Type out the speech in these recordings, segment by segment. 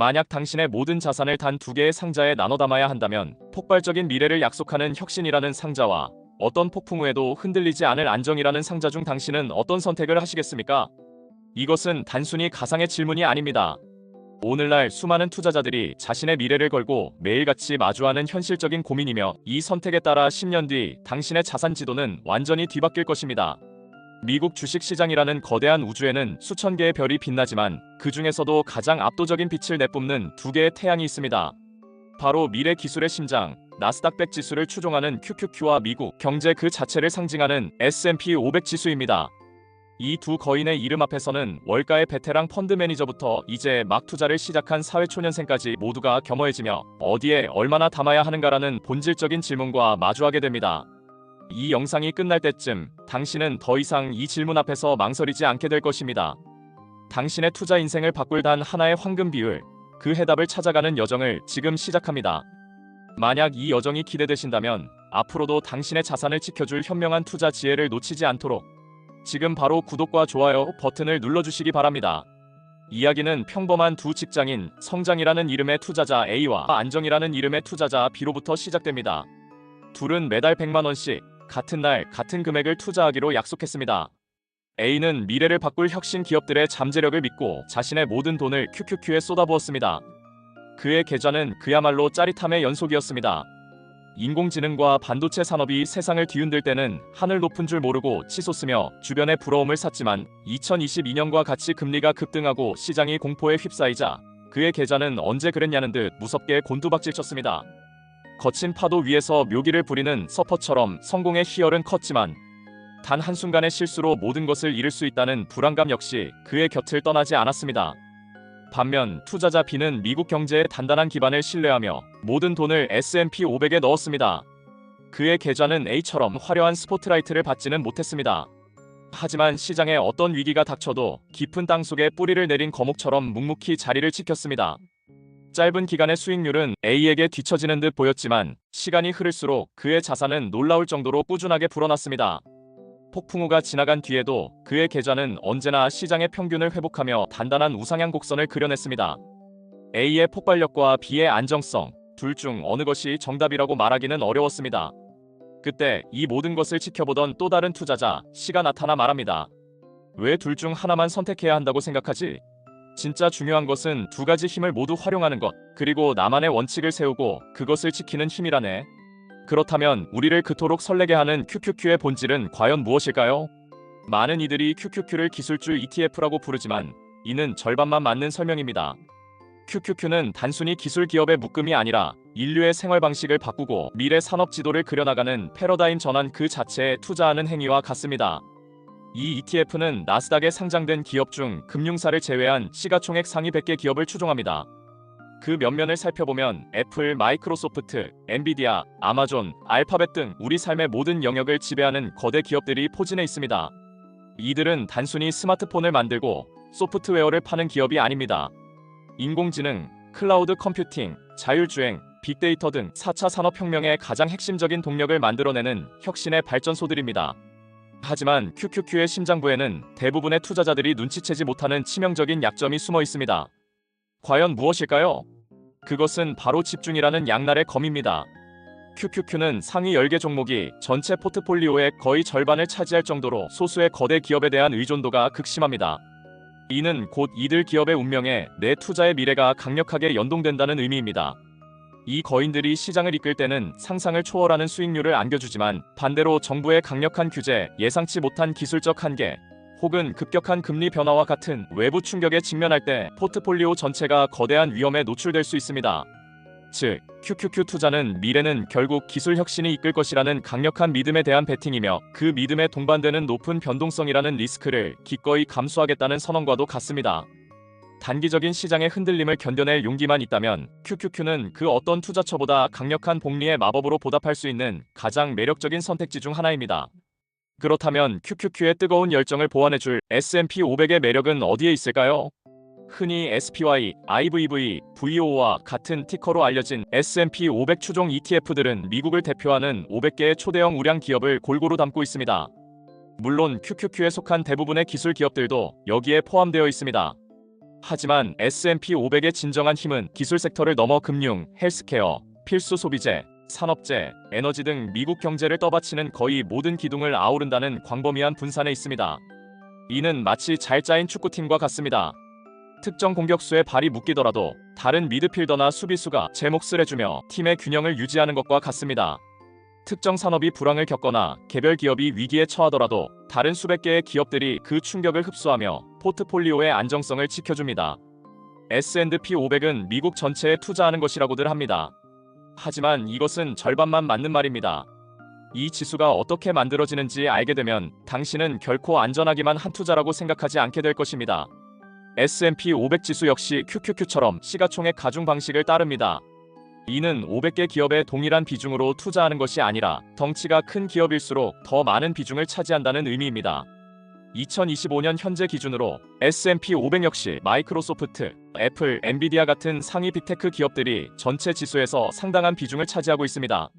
만약 당신의 모든 자산을 단 두 개의 상자에 나눠 담아야 한다면 폭발적인 미래를 약속하는 혁신이라는 상자와 어떤 폭풍 후에도 흔들리지 않을 안정이라는 상자 중 당신은 어떤 선택을 하시겠습니까? 이것은 단순히 가상의 질문이 아닙니다. 오늘날 수많은 투자자들이 자신의 미래를 걸고 매일같이 마주하는 현실적인 고민이며, 이 선택에 따라 10년 뒤 당신의 자산 지도는 완전히 뒤바뀔 것입니다. 미국 주식시장이라는 거대한 우주에는 수천 개의 별이 빛나지만 그 중에서도 가장 압도적인 빛을 내뿜는 두 개의 태양이 있습니다. 바로 미래 기술의 심장, 나스닥 100 지수를 추종하는 QQQ와 미국 경제 그 자체를 상징하는 S&P 500 지수입니다. 이 두 거인의 이름 앞에서는 월가의 베테랑 펀드 매니저부터 이제 막 투자를 시작한 사회초년생까지 모두가 겸허해지며 어디에 얼마나 담아야 하는가라는 본질적인 질문과 마주하게 됩니다. 이 영상이 끝날 때쯤 당신은 더 이상 이 질문 앞에서 망설이지 않게 될 것입니다. 당신의 투자 인생을 바꿀 단 하나의 황금 비율, 그 해답을 찾아가는 여정을 지금 시작합니다. 만약 이 여정이 기대되신다면 앞으로도 당신의 자산을 지켜줄 현명한 투자 지혜를 놓치지 않도록 지금 바로 구독과 좋아요 버튼을 눌러주시기 바랍니다. 이야기는 평범한 두 직장인, 성장이라는 이름의 투자자 A와 안정이라는 이름의 투자자 B로부터 시작됩니다. 둘은 매달 100만원씩 같은 날 같은 금액을 투자하기로 약속했습니다. A는 미래를 바꿀 혁신 기업들의 잠재력을 믿고 자신의 모든 돈을 QQQ에 쏟아부었습니다. 그의 계좌는 그야말로 짜릿함의 연속이었습니다. 인공지능과 반도체 산업이 세상을 뒤흔들 때는 하늘 높은 줄 모르고 치솟으며 주변의 부러움을 샀지만 2022년과 같이 금리가 급등하고 시장이 공포에 휩싸이자 그의 계좌는 언제 그랬냐는 듯 무섭게 곤두박질 쳤습니다. 거친 파도 위에서 묘기를 부리는 서퍼처럼 성공의 희열은 컸지만 단 한순간의 실수로 모든 것을 잃을 수 있다는 불안감 역시 그의 곁을 떠나지 않았습니다. 반면 투자자 B는 미국 경제의 단단한 기반을 신뢰하며 모든 돈을 S&P 500에 넣었습니다. 그의 계좌는 A처럼 화려한 스포트라이트를 받지는 못했습니다. 하지만 시장에 어떤 위기가 닥쳐도 깊은 땅속에 뿌리를 내린 거목처럼 묵묵히 자리를 지켰습니다. 짧은 기간의 수익률은 A에게 뒤처지는 듯 보였지만 시간이 흐를수록 그의 자산은 놀라울 정도로 꾸준하게 불어났습니다. 폭풍우가 지나간 뒤에도 그의 계좌는 언제나 시장의 평균을 회복하며 단단한 우상향 곡선을 그려냈습니다. A의 폭발력과 B의 안정성, 둘 중 어느 것이 정답이라고 말하기는 어려웠습니다. 그때 이 모든 것을 지켜보던 또 다른 투자자 C가 나타나 말합니다. 왜 둘 중 하나만 선택해야 한다고 생각하지? 진짜 중요한 것은 두 가지 힘을 모두 활용하는 것, 그리고 나만의 원칙을 세우고 그것을 지키는 힘이라네. 그렇다면 우리를 그토록 설레게 하는 QQQ의 본질은 과연 무엇일까요? 많은 이들이 QQQ를 기술주 ETF라고 부르지만 이는 절반만 맞는 설명입니다. QQQ는 단순히 기술 기업의 묶음이 아니라 인류의 생활 방식을 바꾸고 미래 산업 지도를 그려나가는 패러다임 전환 그 자체에 투자하는 행위와 같습니다. 이 ETF는 나스닥에 상장된 기업 중 금융사를 제외한 시가총액 상위 100개 기업을 추종합니다. 그 면면을 살펴보면 애플, 마이크로소프트, 엔비디아, 아마존, 알파벳 등 우리 삶의 모든 영역을 지배하는 거대 기업들이 포진해 있습니다. 이들은 단순히 스마트폰을 만들고 소프트웨어를 파는 기업이 아닙니다. 인공지능, 클라우드 컴퓨팅, 자율주행, 빅데이터 등 4차 산업혁명의 가장 핵심적인 동력을 만들어내는 혁신의 발전소들입니다. 하지만 QQQ의 심장부에는 대부분의 투자자들이 눈치채지 못하는 치명적인 약점이 숨어 있습니다. 과연 무엇일까요? 그것은 바로 집중이라는 양날의 검입니다. QQQ는 상위 10개 종목이 전체 포트폴리오의 거의 절반을 차지할 정도로 소수의 거대 기업에 대한 의존도가 극심합니다. 이는 곧 이들 기업의 운명에 내 투자의 미래가 강력하게 연동된다는 의미입니다. 이 거인들이 시장을 이끌 때는 상상을 초월하는 수익률을 안겨주지만 반대로 정부의 강력한 규제, 예상치 못한 기술적 한계, 혹은 급격한 금리 변화와 같은 외부 충격에 직면할 때 포트폴리오 전체가 거대한 위험에 노출될 수 있습니다. 즉, QQQ 투자는 미래는 결국 기술 혁신이 이끌 것이라는 강력한 믿음에 대한 베팅이며 그 믿음에 동반되는 높은 변동성이라는 리스크를 기꺼이 감수하겠다는 선언과도 같습니다. 단기적인 시장의 흔들림을 견뎌낼 용기만 있다면 QQQ는 그 어떤 투자처보다 강력한 복리의 마법으로 보답할 수 있는 가장 매력적인 선택지 중 하나입니다. 그렇다면 QQQ의 뜨거운 열정을 보완해줄 S&P 500의 매력은 어디에 있을까요? 흔히 SPY, IVV, VO와 같은 티커로 알려진 S&P 500 추종 ETF들은 미국을 대표하는 500개의 초대형 우량 기업을 골고루 담고 있습니다. 물론 QQQ에 속한 대부분의 기술 기업들도 여기에 포함되어 있습니다. 하지만 S&P 500의 진정한 힘은 기술 섹터를 넘어 금융, 헬스케어, 필수 소비재, 산업재, 에너지 등 미국 경제를 떠받치는 거의 모든 기둥을 아우른다는 광범위한 분산에 있습니다. 이는 마치 잘 짜인 축구팀과 같습니다. 특정 공격수의 발이 묶이더라도 다른 미드필더나 수비수가 제 몫을 해주며 팀의 균형을 유지하는 것과 같습니다. 특정 산업이 불황을 겪거나 개별 기업이 위기에 처하더라도 다른 수백 개의 기업들이 그 충격을 흡수하며 포트폴리오의 안정성을 지켜줍니다. S&P 500은 미국 전체에 투자하는 것이라고들 합니다. 하지만 이것은 절반만 맞는 말입니다. 이 지수가 어떻게 만들어지는지 알게 되면 당신은 결코 안전하기만 한 투자라고 생각하지 않게 될 것입니다. S&P 500 지수 역시 QQQ처럼 시가총액 가중 방식을 따릅니다. 이는 500개 기업의 동일한 비중으로 투자하는 것이 아니라 덩치가 큰 기업일수록 더 많은 비중을 차지한다는 의미입니다. 2025년 현재 기준으로 S&P 500 역시 마이크로소프트, 애플, 엔비디아 같은 상위 빅테크 기업들이 전체 지수에서 상당한 비중을 차지하고 있습니다.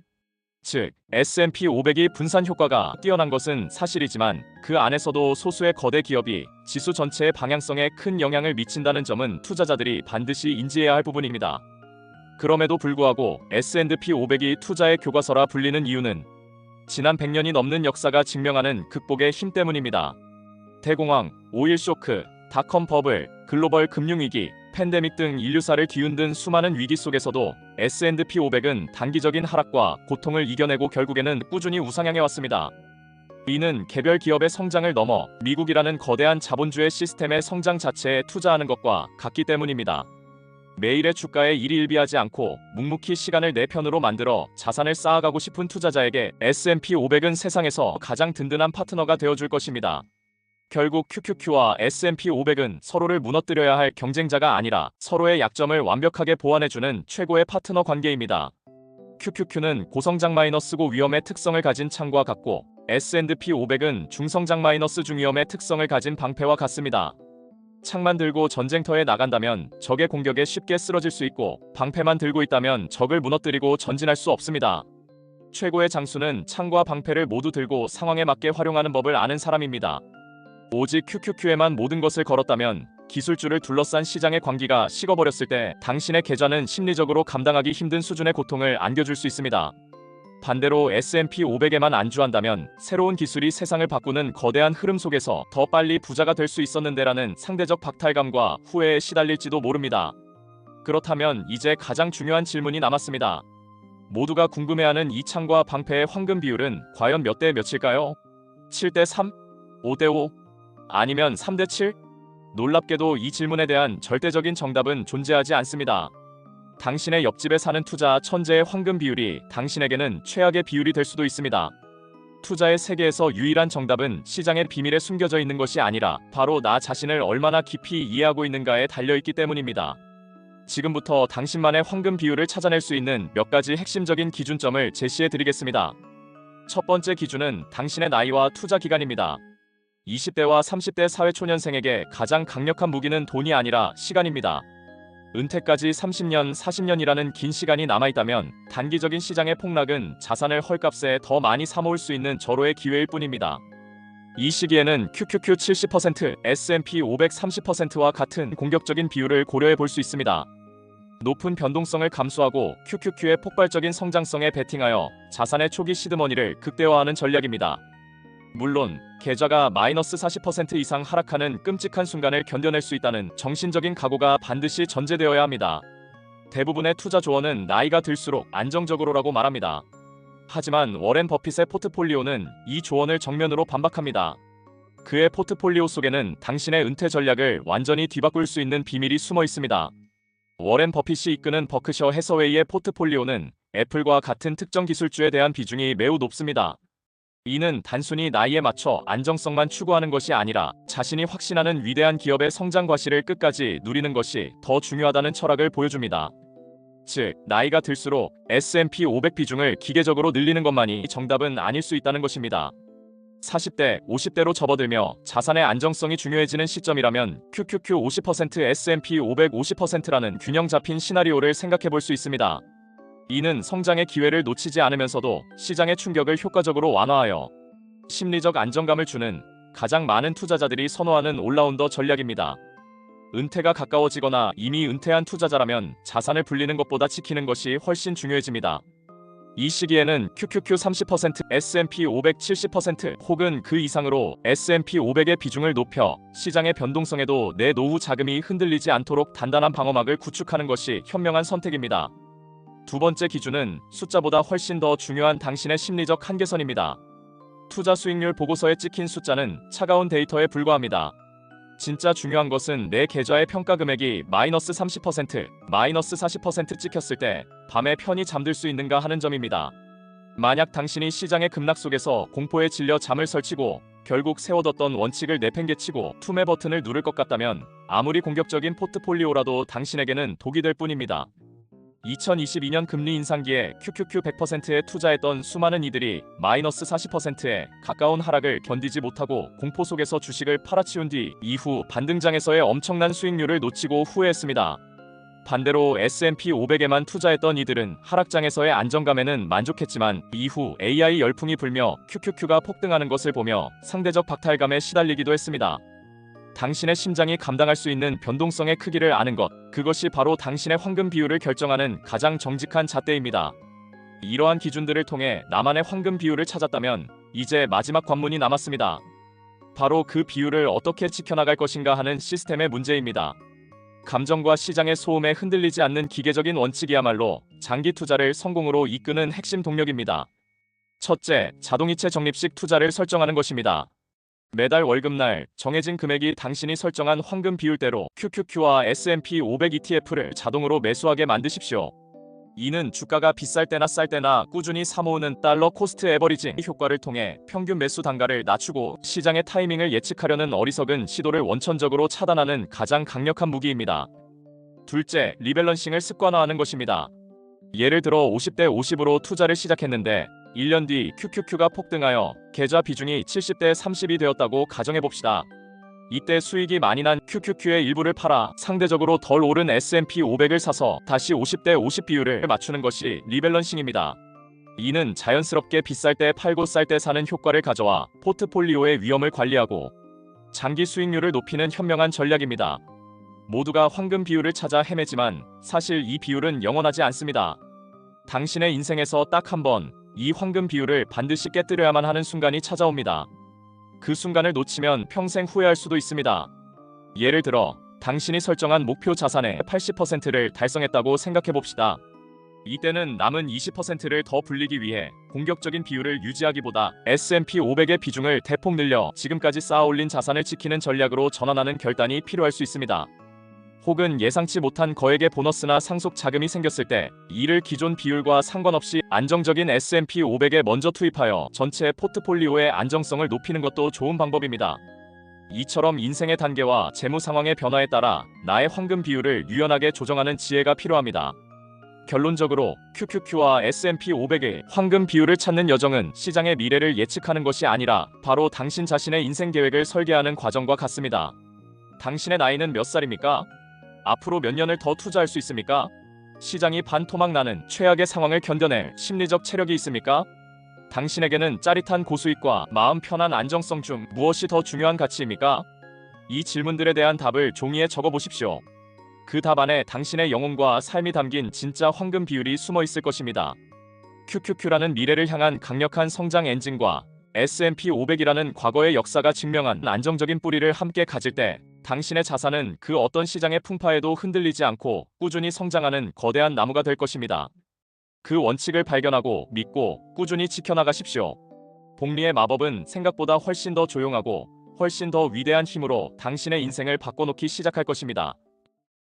즉, S&P 500이 분산 효과가 뛰어난 것은 사실이지만 그 안에서도 소수의 거대 기업이 지수 전체의 방향성에 큰 영향을 미친다는 점은 투자자들이 반드시 인지해야 할 부분입니다. 그럼에도 불구하고 S&P 500이 투자의 교과서라 불리는 이유는 지난 100년이 넘는 역사가 증명하는 극복의 힘 때문입니다. 대공황, 오일 쇼크, 닷컴 버블, 글로벌 금융위기, 팬데믹 등 인류사를 뒤흔든 수많은 위기 속에서도 S&P 500은 단기적인 하락과 고통을 이겨내고 결국에는 꾸준히 우상향해 왔습니다. 이는 개별 기업의 성장을 넘어 미국이라는 거대한 자본주의 시스템의 성장 자체에 투자하는 것과 같기 때문입니다. 매일의 주가에 일희일비하지 않고 묵묵히 시간을 내 편으로 만들어 자산을 쌓아가고 싶은 투자자에게 S&P 500은 세상에서 가장 든든한 파트너가 되어줄 것입니다. 결국 QQQ와 S&P 500은 서로를 무너뜨려야 할 경쟁자가 아니라 서로의 약점을 완벽하게 보완해주는 최고의 파트너 관계입니다. QQQ는 고성장 마이너스 고위험의 특성을 가진 창과 같고 S&P 500은 중성장 마이너스 중위험의 특성을 가진 방패와 같습니다. 창만 들고 전쟁터에 나간다면 적의 공격에 쉽게 쓰러질 수 있고 방패만 들고 있다면 적을 무너뜨리고 전진할 수 없습니다. 최고의 장수는 창과 방패를 모두 들고 상황에 맞게 활용하는 법을 아는 사람입니다. 오직 QQQ에만 모든 것을 걸었다면 기술주를 둘러싼 시장의 광기가 식어버렸을 때 당신의 계좌는 심리적으로 감당하기 힘든 수준의 고통을 안겨줄 수 있습니다. 반대로 S&P 500에만 안주한다면 새로운 기술이 세상을 바꾸는 거대한 흐름 속에서 더 빨리 부자가 될 수 있었는데라는 상대적 박탈감과 후회에 시달릴지도 모릅니다. 그렇다면 이제 가장 중요한 질문이 남았습니다. 모두가 궁금해하는 이 창과 방패의 황금 비율은 과연 몇 대 몇일까요? 7대 3? 5대 5? 아니면 3대 7? 놀랍게도 이 질문에 대한 절대적인 정답은 존재하지 않습니다. 당신의 옆집에 사는 투자 천재의 황금 비율이 당신에게는 최악의 비율이 될 수도 있습니다. 투자의 세계에서 유일한 정답은 시장의 비밀에 숨겨져 있는 것이 아니라 바로 나 자신을 얼마나 깊이 이해하고 있는가에 달려있기 때문입니다. 지금부터 당신만의 황금 비율을 찾아낼 수 있는 몇 가지 핵심적인 기준점을 제시해 드리겠습니다. 첫 번째 기준은 당신의 나이와 투자 기간입니다. 20대와 30대 사회초년생에게 가장 강력한 무기는 돈이 아니라 시간입니다. 은퇴까지 30년, 40년이라는 긴 시간이 남아있다면 단기적인 시장의 폭락은 자산을 헐값에 더 많이 사모을 수 있는 절호의 기회일 뿐입니다. 이 시기에는 QQQ 70%, S&P 500 30%와 같은 공격적인 비율을 고려해 볼 수 있습니다. 높은 변동성을 감수하고 QQQ의 폭발적인 성장성에 베팅하여 자산의 초기 시드머니를 극대화하는 전략입니다. 물론 계좌가 마이너스 40% 이상 하락하는 끔찍한 순간을 견뎌낼 수 있다는 정신적인 각오가 반드시 전제되어야 합니다. 대부분의 투자 조언은 나이가 들수록 안정적으로라고 말합니다. 하지만 워렌 버핏의 포트폴리오는 이 조언을 정면으로 반박합니다. 그의 포트폴리오 속에는 당신의 은퇴 전략을 완전히 뒤바꿀 수 있는 비밀이 숨어 있습니다. 워렌 버핏이 이끄는 버크셔 해서웨이의 포트폴리오는 애플과 같은 특정 기술주에 대한 비중이 매우 높습니다. 이는 단순히 나이에 맞춰 안정성만 추구하는 것이 아니라 자신이 확신하는 위대한 기업의 성장 과실을 끝까지 누리는 것이 더 중요하다는 철학을 보여줍니다. 즉, 나이가 들수록 S&P 500 비중을 기계적으로 늘리는 것만이 정답은 아닐 수 있다는 것입니다. 40대, 50대로 접어들며 자산의 안정성이 중요해지는 시점이라면 QQQ 50%, S&P 500 50%라는 균형 잡힌 시나리오를 생각해 볼 수 있습니다. 이는 성장의 기회를 놓치지 않으면서도 시장의 충격을 효과적으로 완화하여 심리적 안정감을 주는 가장 많은 투자자들이 선호하는 올라운더 전략입니다. 은퇴가 가까워지거나 이미 은퇴한 투자자라면 자산을 불리는 것보다 지키는 것이 훨씬 중요해집니다. 이 시기에는 QQQ 30%, S&P 500 70% 혹은 그 이상으로 S&P 500의 비중을 높여 시장의 변동성에도 내 노후 자금이 흔들리지 않도록 단단한 방어막을 구축하는 것이 현명한 선택입니다. 두 번째 기준은 숫자보다 훨씬 더 중요한 당신의 심리적 한계선입니다. 투자 수익률 보고서에 찍힌 숫자는 차가운 데이터에 불과합니다. 진짜 중요한 것은 내 계좌의 평가 금액이 마이너스 30%, 마이너스 40% 찍혔을 때 밤에 편히 잠들 수 있는가 하는 점입니다. 만약 당신이 시장의 급락 속에서 공포에 질려 잠을 설치고 결국 세워뒀던 원칙을 내팽개치고 투매 버튼을 누를 것 같다면 아무리 공격적인 포트폴리오라도 당신에게는 독이 될 뿐입니다. 2022년 금리 인상기에 QQQ 100%에 투자했던 수많은 이들이 마이너스 40%에 가까운 하락을 견디지 못하고 공포 속에서 주식을 팔아치운 뒤 이후 반등장에서의 엄청난 수익률을 놓치고 후회했습니다. 반대로 S&P 500에만 투자했던 이들은 하락장에서의 안정감에는 만족했지만 이후 AI 열풍이 불며 QQQ가 폭등하는 것을 보며 상대적 박탈감에 시달리기도 했습니다. 당신의 심장이 감당할 수 있는 변동성의 크기를 아는 것, 그것이 바로 당신의 황금 비율을 결정하는 가장 정직한 잣대입니다. 이러한 기준들을 통해 나만의 황금 비율을 찾았다면 이제 마지막 관문이 남았습니다. 바로 그 비율을 어떻게 지켜나갈 것인가 하는 시스템의 문제입니다. 감정과 시장의 소음에 흔들리지 않는 기계적인 원칙이야말로 장기 투자를 성공으로 이끄는 핵심 동력입니다. 첫째, 자동이체 적립식 투자를 설정하는 것입니다. 매달 월급날 정해진 금액이 당신이 설정한 황금 비율대로 QQQ와 S&P 500 ETF를 자동으로 매수하게 만드십시오. 이는 주가가 비쌀 때나 쌀 때나 꾸준히 사모으는 달러 코스트 에버리징 효과를 통해 평균 매수 단가를 낮추고 시장의 타이밍을 예측하려는 어리석은 시도를 원천적으로 차단하는 가장 강력한 무기입니다. 둘째, 리밸런싱을 습관화하는 것입니다. 예를 들어 50대 50으로 투자를 시작했는데 1년 뒤 QQQ가 폭등하여 계좌 비중이 70대 30이 되었다고 가정해봅시다. 이때 수익이 많이 난 QQQ의 일부를 팔아 상대적으로 덜 오른 S&P 500을 사서 다시 50대 50 비율을 맞추는 것이 리밸런싱입니다. 이는 자연스럽게 비쌀 때 팔고 쌀 때 사는 효과를 가져와 포트폴리오의 위험을 관리하고 장기 수익률을 높이는 현명한 전략입니다. 모두가 황금 비율을 찾아 헤매지만 사실 이 비율은 영원하지 않습니다. 당신의 인생에서 딱 한 번 이 황금 비율을 반드시 깨뜨려야만 하는 순간이 찾아옵니다. 그 순간을 놓치면 평생 후회할 수도 있습니다. 예를 들어 당신이 설정한 목표 자산의 80%를 달성했다고 생각해봅시다. 이때는 남은 20%를 더 불리기 위해 공격적인 비율을 유지하기보다 S&P 500의 비중을 대폭 늘려 지금까지 쌓아올린 자산을 지키는 전략으로 전환하는 결단이 필요할 수 있습니다. 혹은 예상치 못한 거액의 보너스나 상속 자금이 생겼을 때 이를 기존 비율과 상관없이 안정적인 S&P 500에 먼저 투입하여 전체 포트폴리오의 안정성을 높이는 것도 좋은 방법입니다. 이처럼 인생의 단계와 재무 상황의 변화에 따라 나의 황금 비율을 유연하게 조정하는 지혜가 필요합니다. 결론적으로 QQQ와 S&P 500의 황금 비율을 찾는 여정은 시장의 미래를 예측하는 것이 아니라 바로 당신 자신의 인생 계획을 설계하는 과정과 같습니다. 당신의 나이는 몇 살입니까? 앞으로 몇 년을 더 투자할 수 있습니까? 시장이 반토막 나는 최악의 상황을 견뎌낼 심리적 체력이 있습니까? 당신에게는 짜릿한 고수익과 마음 편한 안정성 중 무엇이 더 중요한 가치입니까? 이 질문들에 대한 답을 종이에 적어보십시오. 그 답 안에 당신의 영혼과 삶이 담긴 진짜 황금 비율이 숨어 있을 것입니다. QQQ라는 미래를 향한 강력한 성장 엔진과 S&P 500이라는 과거의 역사가 증명한 안정적인 뿌리를 함께 가질 때 당신의 자산은 그 어떤 시장의 풍파에도 흔들리지 않고 꾸준히 성장하는 거대한 나무가 될 것입니다. 그 원칙을 발견하고 믿고 꾸준히 지켜나가십시오. 복리의 마법은 생각보다 훨씬 더 조용하고 훨씬 더 위대한 힘으로 당신의 인생을 바꿔놓기 시작할 것입니다.